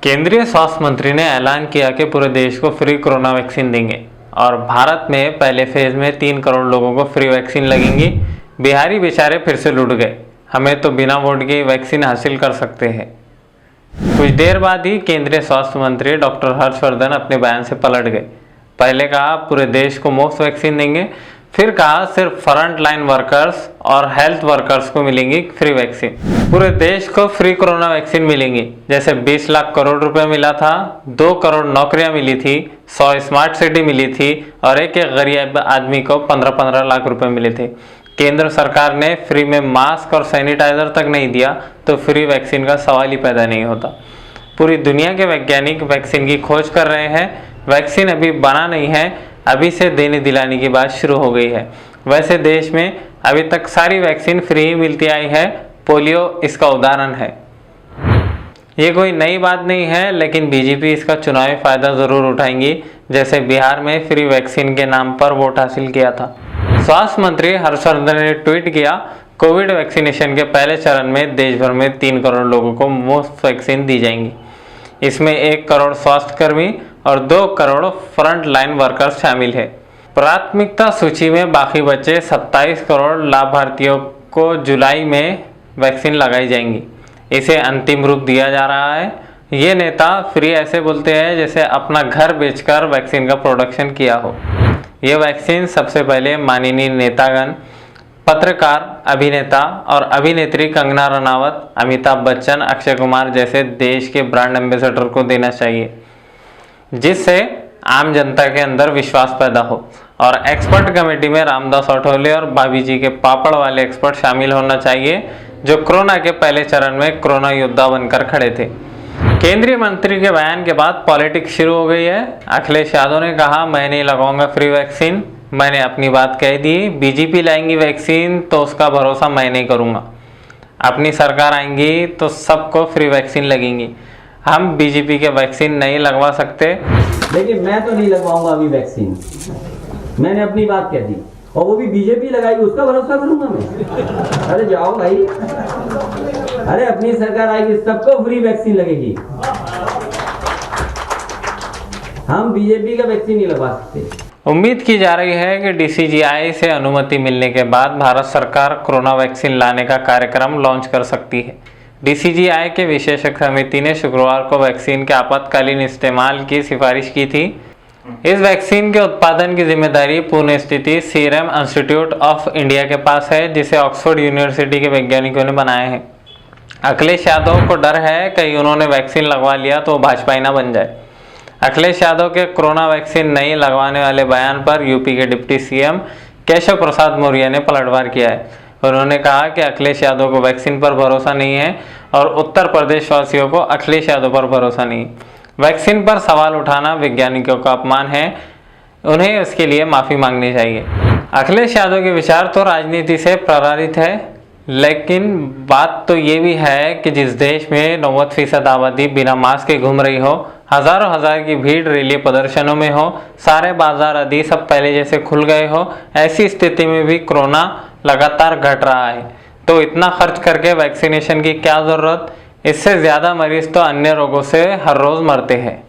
केंद्रीय स्वास्थ्य मंत्री ने ऐलान किया कि पूरे देश को फ्री कोरोना वैक्सीन देंगे और भारत में पहले फेज में 3 करोड़ लोगों को फ्री वैक्सीन लगेंगी। बिहारी बेचारे फिर से लुट गए, हमें तो बिना वोट के वैक्सीन हासिल कर सकते हैं। कुछ देर बाद ही केंद्रीय स्वास्थ्य मंत्री डॉक्टर हर्षवर्धन अपने बयान से पलट गए। पहले कहा पूरे देश को मुफ्त वैक्सीन देंगे, फिर कहा सिर्फ फ्रंट लाइन वर्कर्स और हेल्थ वर्कर्स को मिलेंगी फ्री वैक्सीन। पूरे देश को फ्री कोरोना वैक्सीन मिलेंगी। जैसे 20 लाख करोड़ रुपए मिला था, 2 करोड़ नौकरियां मिली थी, 100 स्मार्ट सिटी मिली थी और एक गरीब आदमी को 15-15 लाख रुपए मिले थे। केंद्र सरकार ने फ्री में मास्क और सैनिटाइजर तक नहीं दिया तो फ्री वैक्सीन का सवाल ही पैदा नहीं होता। पूरी दुनिया के वैज्ञानिक वैक्सीन की खोज कर रहे हैं। वैक्सीन अभी बना नहीं है, अभी से देने दिलाने की बात शुरू हो गई है। वैसे देश में अभी तक सारी वैक्सीन फ्री ही मिलती आई है, पोलियो इसका उदाहरण है। ये कोई नई बात नहीं है, लेकिन बीजेपी इसका चुनावी फायदा जरूर उठाएंगी, जैसे बिहार में फ्री वैक्सीन के नाम पर वोट हासिल किया था। स्वास्थ्य मंत्री हर्षवर्धन ने ट्वीट किया, कोविड वैक्सीनेशन के पहले चरण में देश भर में 3 करोड़ लोगों को मुफ्त वैक्सीन दी जाएंगी। इसमें 1 करोड़ स्वास्थ्यकर्मी और 2 करोड़ फ्रंट लाइन वर्कर्स शामिल है। प्राथमिकता सूची में बाकी बचे 27 करोड़ लाभार्थियों को जुलाई में वैक्सीन लगाई जाएंगी। इसे अंतिम रूप दिया जा रहा है। ये नेता फ्री ऐसे बोलते हैं जैसे अपना घर बेचकर वैक्सीन का प्रोडक्शन किया हो। ये वैक्सीन सबसे पहले माननीय नेतागण, पत्रकार, अभिनेता और अभिनेत्री कंगना रनावत, अमिताभ बच्चन, अक्षय कुमार जैसे देश के ब्रांड एम्बेसडर को देना चाहिए, जिससे आम जनता के अंदर विश्वास पैदा हो। और एक्सपर्ट कमेटी में रामदास अठौले और भाभी जी के पापड़ वाले एक्सपर्ट शामिल होना चाहिए, जो कोरोना के पहले चरण में कोरोना योद्धा बनकर खड़े थे। केंद्रीय मंत्री के बयान के बाद पॉलिटिक्स शुरू हो गई है। अखिलेश यादव ने कहा, मैं नहीं लगाऊंगा फ्री वैक्सीन, मैंने अपनी बात कह दी। बीजेपी लाएंगी वैक्सीन तो उसका भरोसा मैं नहीं करूंगा। अपनी सरकार आएंगी तो सबको फ्री वैक्सीन लगेंगी। हम बीजेपी के वैक्सीन नहीं लगवा सकते। लेकिन मैं तो नहीं लगवाऊंगा अभी वैक्सीन, मैंने अपनी बात कह दी। और वो भी बीजेपी लगाएगी उसका भरोसा करूंगा मैं? अरे जाओ भाई, अरे अपनी सरकार आएगी सबको फ्री वैक्सीन लगेगी। हम बीजेपी का वैक्सीन नहीं लगवा सकते। उम्मीद की जा रही है कि DCGI से अनुमति मिलने के बाद भारत सरकार कोरोना वैक्सीन लाने का कार्यक्रम लॉन्च कर सकती है। DCGI के विशेषज्ञ समिति ने शुक्रवार को वैक्सीन के आपातकालीन इस्तेमाल की सिफारिश की थी। इस वैक्सीन के उत्पादन की जिम्मेदारी पुणे स्थित सीरम इंस्टीट्यूट ऑफ इंडिया के पास है, जिसे ऑक्सफोर्ड यूनिवर्सिटी के वैज्ञानिकों ने बनाया है। अखिलेश यादव को डर है कहीं उन्होंने वैक्सीन लगवा लिया तो भाजपा ही ना बन जाए। अखिलेश यादव के कोरोना वैक्सीन नहीं लगवाने वाले बयान पर यूपी के डिप्टी CM केशव प्रसाद मौर्य ने पलटवार किया है। उन्होंने कहा कि अखिलेश यादव को वैक्सीन पर भरोसा नहीं है और उत्तर प्रदेश वासियों को अखिलेश यादव पर भरोसा नहीं। वैक्सीन पर सवाल उठाना वैज्ञानिकों का अपमान है, उन्हें इसके लिए माफ़ी मांगनी चाहिए। अखिलेश यादव के विचार तो राजनीति से प्रभावित है, लेकिन बात तो ये भी है कि जिस देश में 90% आबादी बिना मास्क के घूम रही हो, हजारों हजार की भीड़ रैली प्रदर्शनों में हो, सारे बाजार आदि सब पहले जैसे खुल गए हो, ऐसी स्थिति में भी कोरोना लगातार घट रहा है, तो इतना खर्च करके वैक्सीनेशन की क्या ज़रूरत? इससे ज़्यादा मरीज तो अन्य रोगों से हर रोज़ मरते हैं।